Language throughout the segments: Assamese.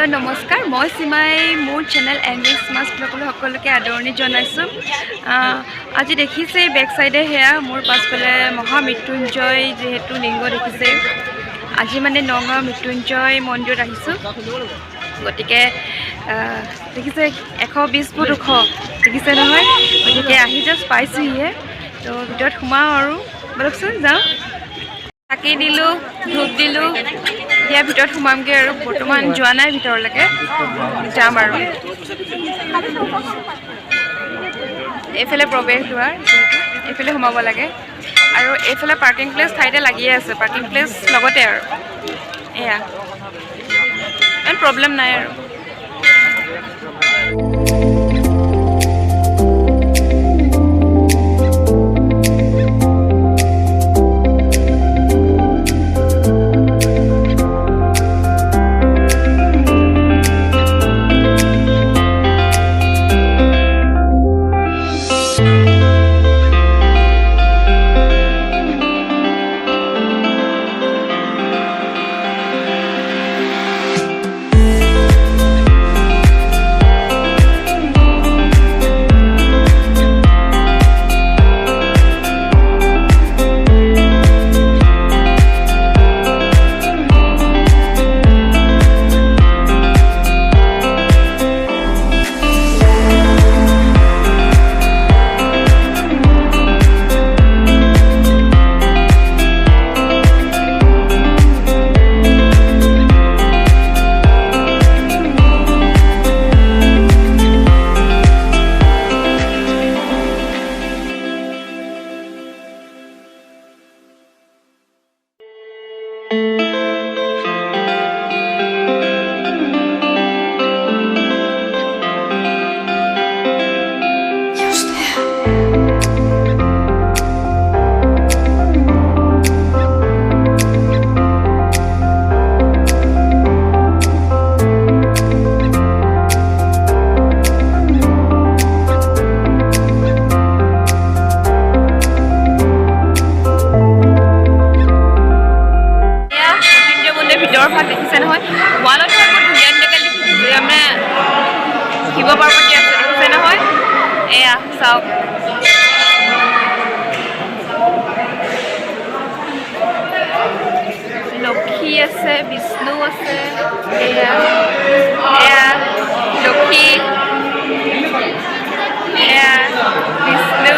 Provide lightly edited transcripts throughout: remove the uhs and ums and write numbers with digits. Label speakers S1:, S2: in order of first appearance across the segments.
S1: नमस्कार मैं सीमाई मोर चैनल एनविक्स मास ब्लॉगলৈ সকলোকে আদৰণি জনাইছো। আজি দেখিছে বেক সাইডে হেয়া मोर पासफाले महा मृत्युंजय जेहेतु लिंग देखिसे আজি মানে নগাঁও মৃত্যুঞ্জয় মন্দিৰত আহিছো। গতিকে দেখিছে 120 ফুট ওখ দেখিছে নহয়। গতিকে আহি জাস্ট পাইছোহিয়ে তো ভিতৰত সোমাও আৰু বলকচোন যাও। চাকি দিলো ধূপ দিলো ইয়াৰ ভিতৰত সোমামগে আৰু বৰ্তমান যোৱা নাই ভিতৰলৈকে যাম আৰু এইফালে প্ৰৱেশ দুৱাৰ এইফালে সোমাব লাগে আৰু এইফালে পাৰ্কিং প্লেচ ঠাইতে লাগিয়ে আছে পাৰ্কিং প্লেচ লগতে আৰু এয়া এন প্ৰব্লেম নাই আৰু লক্ষী আছে বিষ্ণু আছে এয়া এয়া লক্ষী এয়া বিষ্ণু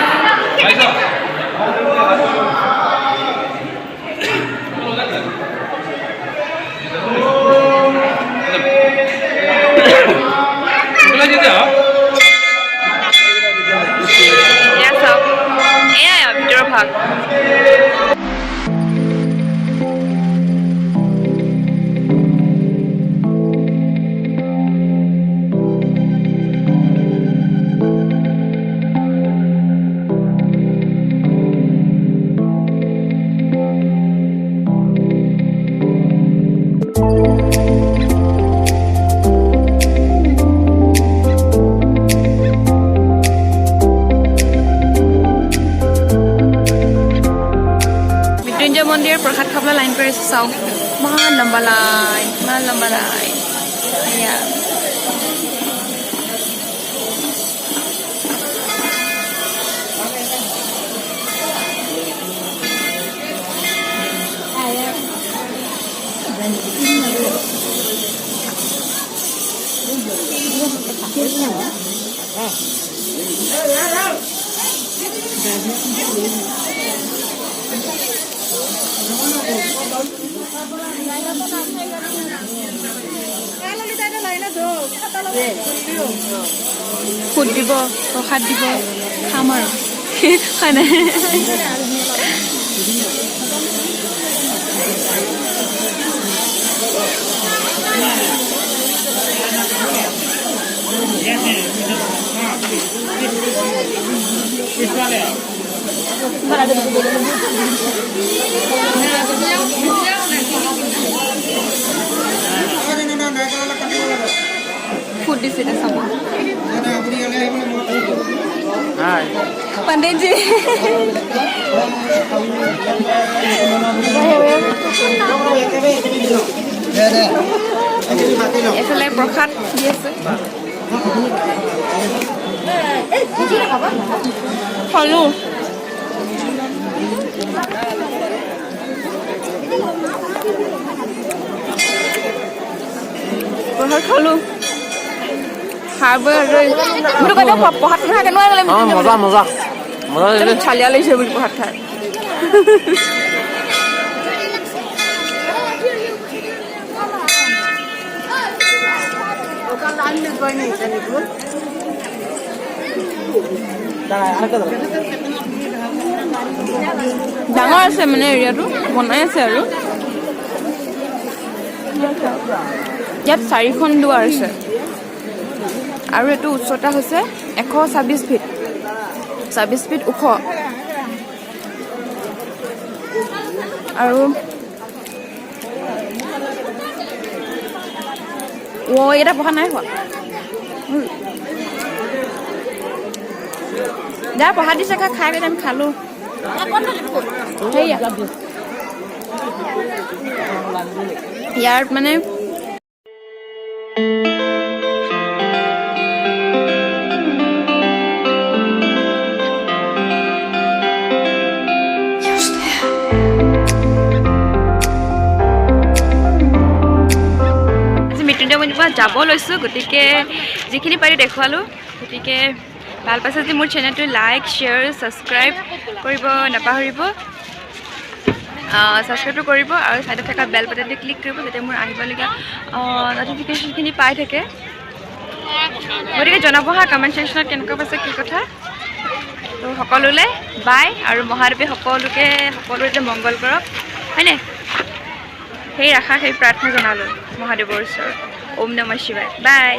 S1: এয়া ভিতৰৰ ভাগ मंदिर प्रसाद खाबला लाइन पर चाव मा लंबा लाइन या ফুট দিব প্ৰসাদ দিব খাম আৰু হয় নাই ফুট দিছিলে চাব पंडित जी এফালে প্ৰসাদ দি আছে খালো প্ৰসাদ খালো মোৰ কথা প্ৰসাদ খাই কেনেকুৱা
S2: মজা মজা মজা
S1: চালিয়া লাগিছে বুলি প্ৰসাদ খাই ডাঙৰ আছে মানে এৰিয়াটো বনাই আছে আৰু ইয়াত 4খন দুৱাৰ আছে আৰু এইটো উচ্চতা হৈছে 126 ফিট 26 ফিট ওখ আৰু এটা প্ৰসাদ নাই খোৱা যাৰ প্ৰসাদ দিছে খাই পেলাই আমি খালো ইয়াৰ মানে যাব লৈছোঁ গতিকে যিখিনি পাৰি দেখুৱালোঁ গতিকে ভাল পাইছে যদি মোৰ চেনেলটো লাইক শ্বেয়াৰ ছাবস্ক্ৰাইব কৰিব নাপাহৰিব ছাবস্ক্ৰাইবটো কৰিব আৰু ছাইডত থকা বেল বাটনটো ক্লিক কৰিব যাতে মোৰ আহিবলগীয়া নটিফিকেশ্যনখিনি পাই থাকে গতিকে জনাব হা কমেণ্ট ছেকশ্যনত কেনেকুৱা পাইছে কি কথা তো সকলোলৈ বাই আৰু মহাদেৱে সকলোৰে মংগল কৰক হয়নে সেই আশা সেই প্ৰাৰ্থনা জনালোঁ মহাদেৱৰ ওচৰত ওম নমঃ শিৱায় বাই